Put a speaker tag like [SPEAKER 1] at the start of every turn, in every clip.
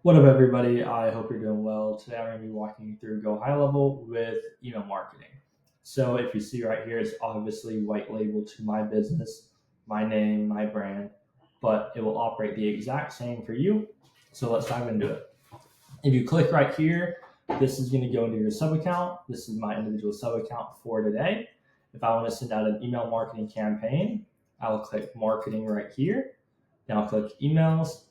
[SPEAKER 1] What up, everybody? I hope you're doing well. Today, I'm going to be walking you through Gohighlevel with email marketing. So, if you see right here, it's obviously white label to my business, my name, my brand, but it will operate the exact same for you. So, let's dive into it. If you click right here, this is going to go into your sub account. This is my individual sub account for today. If I want to send out an email marketing campaign, I'll click marketing right here. Now I'll click emails,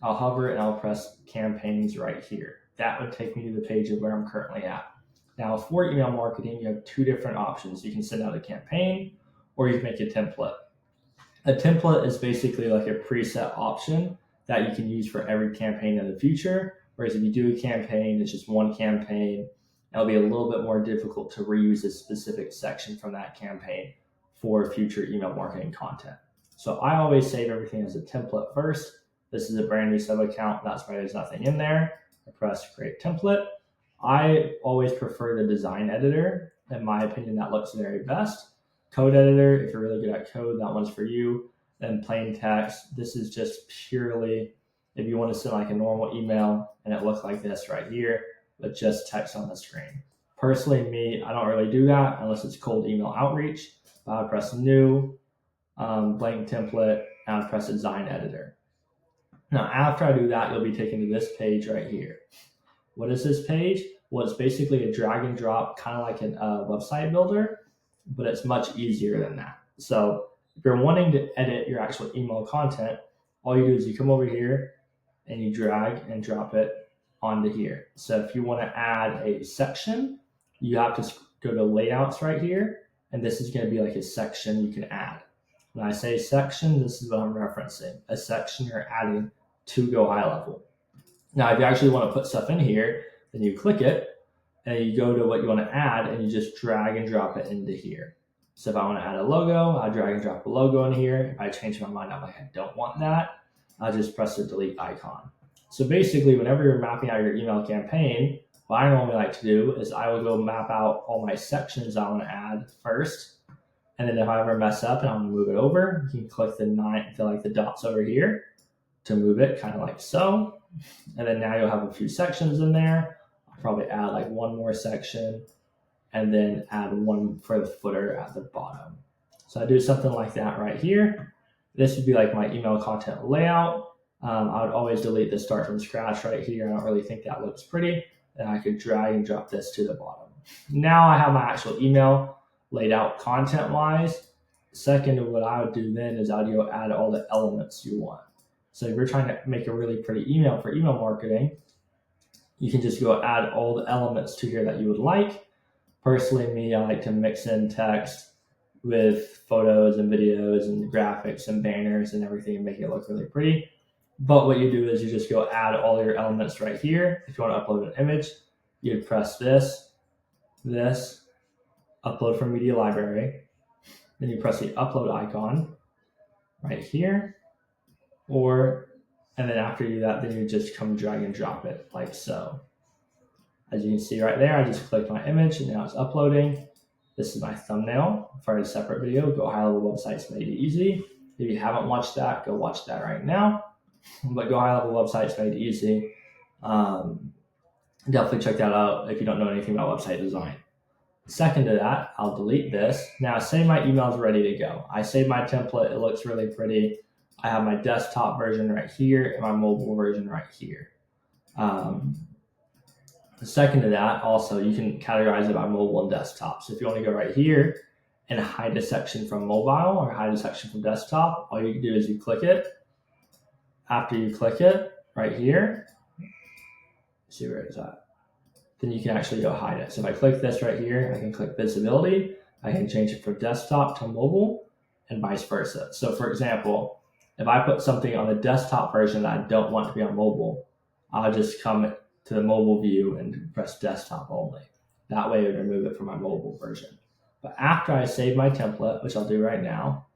[SPEAKER 1] I'll hover and I'll press campaigns right here. That would take me to the page of where I'm currently at. Now for email marketing, you have two different options. You can send out a campaign or you can make a template. A template is basically like a preset option that you can use for every campaign in the future. Whereas if you do a campaign, it's just one campaign. It'll be a little bit more difficult to reuse a specific section from that campaign for future email marketing content. So I always save everything as a template first. This is a brand new sub account. That's why there's nothing in there. I press create template. I always prefer the design editor. In my opinion, that looks very best. Code editor, if you're really good at code, that one's for you. Then plain text, this is just purely if you want to send like a normal email and it looks like this right here, with just text on the screen. Personally, me, I don't really do that unless it's cold email outreach. I press new, blank template, and I press design editor. Now, after I do that, you'll be taken to this page right here. What is this page? Well, it's basically a drag and drop, kind of like a website builder, but it's much easier than that. So if you're wanting to edit your actual email content, all you do is you come over here and you drag and drop it onto here. So if you want to add a section, you have to go to layouts right here, and this is going to be like a section you can add. When I say section, this is what I'm referencing. A section you're adding to Gohighlevel. Now, if you actually want to put stuff in here, then you click it and you go to what you want to add and you just drag and drop it into here. So if I want to add a logo, I drag and drop a logo in here. If I change my mind, I'm like, I don't want that, I'll just press the delete icon. So basically, whenever you're mapping out your email campaign, what I normally like to do is I will go map out all my sections I want to add first. And then if I ever mess up and I want to move it over, you can click the dots over here to move it, kind of like so. And then now you'll have a few sections in there. I'll probably add like one more section and then add one for the footer at the bottom. So I do something like that right here. This would be like my email content layout. I would always delete the start from scratch right here. I don't really think that looks pretty. And I could drag and drop this to the bottom. Now I have my actual email laid out content wise. Second, what I would do then is I'd go add all the elements you want. So if you're trying to make a really pretty email for email marketing, you can just go add all the elements to here that you would like. Personally, me, I like to mix in text with photos and videos and graphics and banners and everything and make it look really pretty. But what you do is you just go add all your elements right here. If you want to upload an image, you'd press this, upload from media library. Then you press the upload icon right here. And then after you do that, then you just come drag and drop it like so. As you can see right there, I just clicked my image and now it's uploading. This is my thumbnail for a separate video. Gohighlevel websites made easy. If you haven't watched that, go watch that right now. But Gohighlevel websites made easy. Definitely check that out if you don't know anything about website design. Second to that, I'll delete this. Now say my email is ready to go. I saved my template, it looks really pretty. I have my desktop version right here and my mobile version right here. Second to that, also, you can categorize it by mobile and desktop. So if you want to go right here and hide a section from mobile or hide a section from desktop, all you can do is you click it. After you click it right here, see where it's at, then you can actually go hide it. So if I click this right here, I can click visibility. I can change it from desktop to mobile and vice versa. So for example, if I put something on the desktop version that I don't want to be on mobile, I'll just come to the mobile view and press desktop only. That way it would remove it from my mobile version. But after I save my template, which I'll do right now,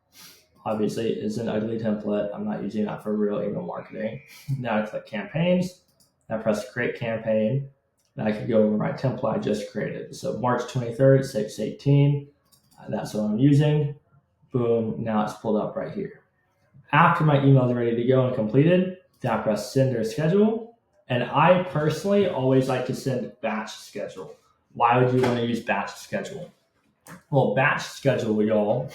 [SPEAKER 1] obviously it's an ugly template. I'm not using that for real email marketing. Now I click campaigns, I press create campaign, and I can go over my template I just created. So March 23rd, 6/18, that's what I'm using. Boom, now it's pulled up right here. After my email is ready to go and completed, then I press send or schedule, And I personally always like to send batch schedule. Why would you want to use batch schedule? Well, batch schedule, y'all,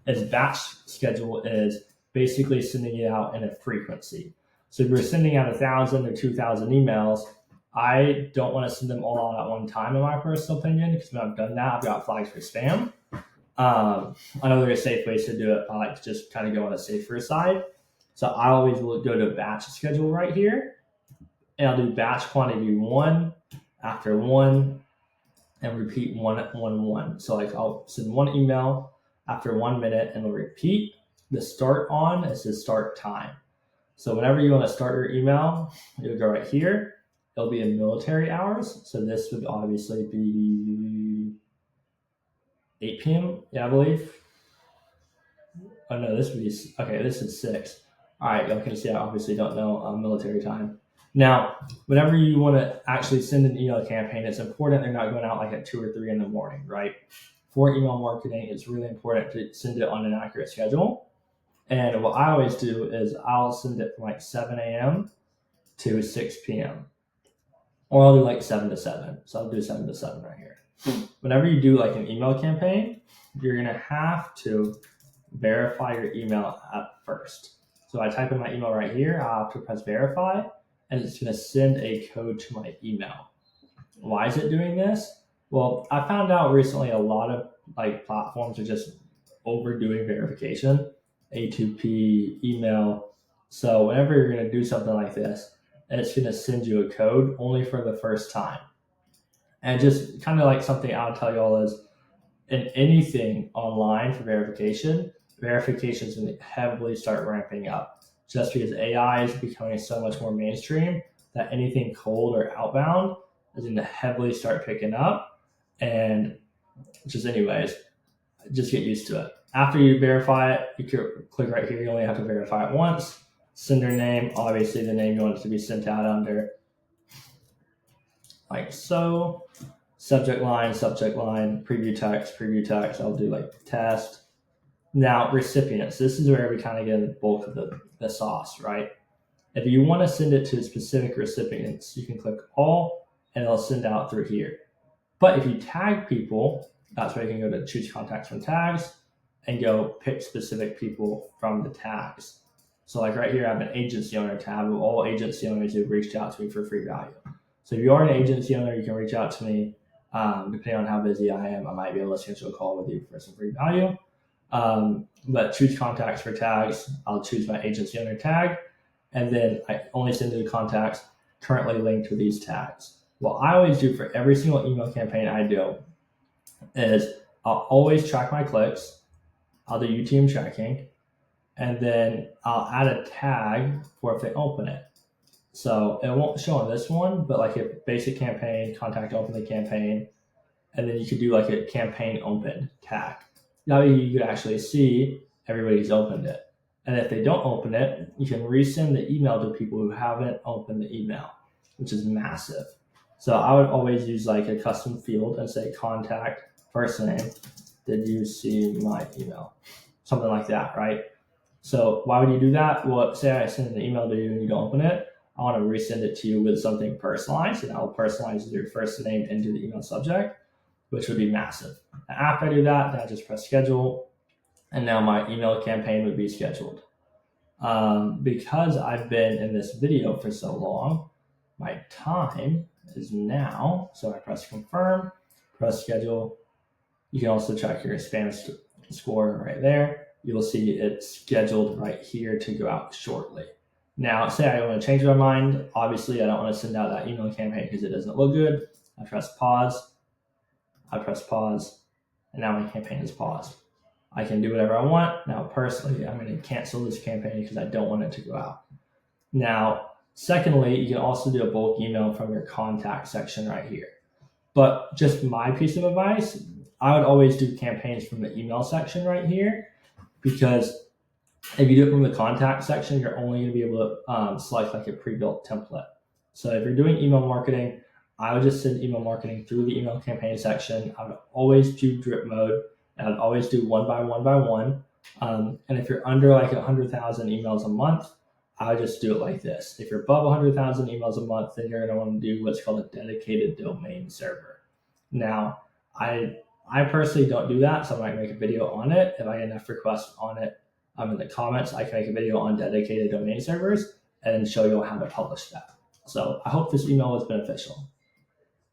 [SPEAKER 1] is basically sending it out in a frequency. So if you're sending out 1,000 or 2,000 emails, I don't want to send them all out at one time, in my personal opinion, because when I've done that, I've got flags for spam. I know there are safe ways to do it. I like to just kind of go on the safer side. So I always will go to batch schedule right here, and I'll do batch quantity 1 after 1 and repeat 1, 1, 1. So like I'll send one email after 1 minute and it'll repeat. The start on is the start time. So whenever you want to start your email, you'll go right here. It'll be in military hours. So this would obviously be 8 p.m. Yeah, I believe. Oh no, this would be, okay, this is 6. All right, y'all can see I obviously don't know military time. Now, whenever you want to actually send an email campaign, it's important they're not going out like at 2 or 3 in the morning, right? For email marketing, it's really important to send it on an accurate schedule. And what I always do is I'll send it from like 7 a.m. to 6 p.m. Or I'll do like 7 to 7. So I'll do 7 to 7 right here. Whenever you do like an email campaign, you're going to have to verify your email at first. So I type in my email right here, I'll have to press verify, and it's going to send a code to my email. Why is it doing this? Well, I found out recently a lot of like platforms are just overdoing verification, A2P, email. So whenever you're going to do something like this, it's going to send you a code only for the first time. And just kind of like something I'll tell y'all is in anything online for verification, verification is going to heavily start ramping up just because AI is becoming so much more mainstream that anything cold or outbound is going to heavily start picking up. And just anyways, just get used to it. After you verify it, you can click right here. You only have to verify it once. Sender name, obviously the name you want it to be sent out under, like so. Subject line, preview text. I'll do like test. Now, recipients. This is where we kind of get the bulk of the sauce, right? If you want to send it to specific recipients, you can click all and it'll send out through here. But if you tag people, that's where you can go to choose contacts from tags and go pick specific people from the tags. So like right here, I have an agency owner tab of all agency owners who've reached out to me for free value. So if you are an agency owner, you can reach out to me. Depending on how busy I am, I might be able to schedule a call with you for some free value. But choose contacts for tags. I'll choose my agency owner tag, and then I only send to the contacts currently linked to these tags. What I always do for every single email campaign I do is I'll always track my clicks. I'll do UTM tracking, and then I'll add a tag for if they open it. So it won't show on this one, but like a basic campaign, contact open the campaign, and then you could do like a campaign open tag. Now you could actually see everybody's opened it. And if they don't open it, you can resend the email to people who haven't opened the email, which is massive. So I would always use like a custom field and say contact first name. Did you see my email? Something like that, right? So why would you do that? Well, say I send an email to you and you don't open it. I want to resend it to you with something personalized, and I'll personalize your first name into the email subject, which would be massive. After I do that, then I just press schedule, and now my email campaign would be scheduled. Because I've been in this video for so long, my time is now, so I press confirm, press schedule. You can also check your spam score right there. You'll see it's scheduled right here to go out shortly. Now, say I want to change my mind. Obviously, I don't want to send out that email campaign because it doesn't look good. I press pause, and now my campaign is paused. I can do whatever I want. Now, personally, I'm going to cancel this campaign because I don't want it to go out. Now, secondly, you can also do a bulk email from your contact section right here. But just my piece of advice, I would always do campaigns from the email section right here, because if you do it from the contact section, you're only going to be able to select like a pre-built template. So if you're doing email marketing, I would just send email marketing through the email campaign section. I would always do drip mode, and I'd always do one by one by one. And if you're under like 100,000 emails a month, I just do it like this. If you're above 100,000 emails a month, then you're going to want to do what's called a dedicated domain server. Now, I personally don't do that, so I might make a video on it. If I get enough requests on it in the comments, I can make a video on dedicated domain servers and show you how to publish that. So I hope this email was beneficial.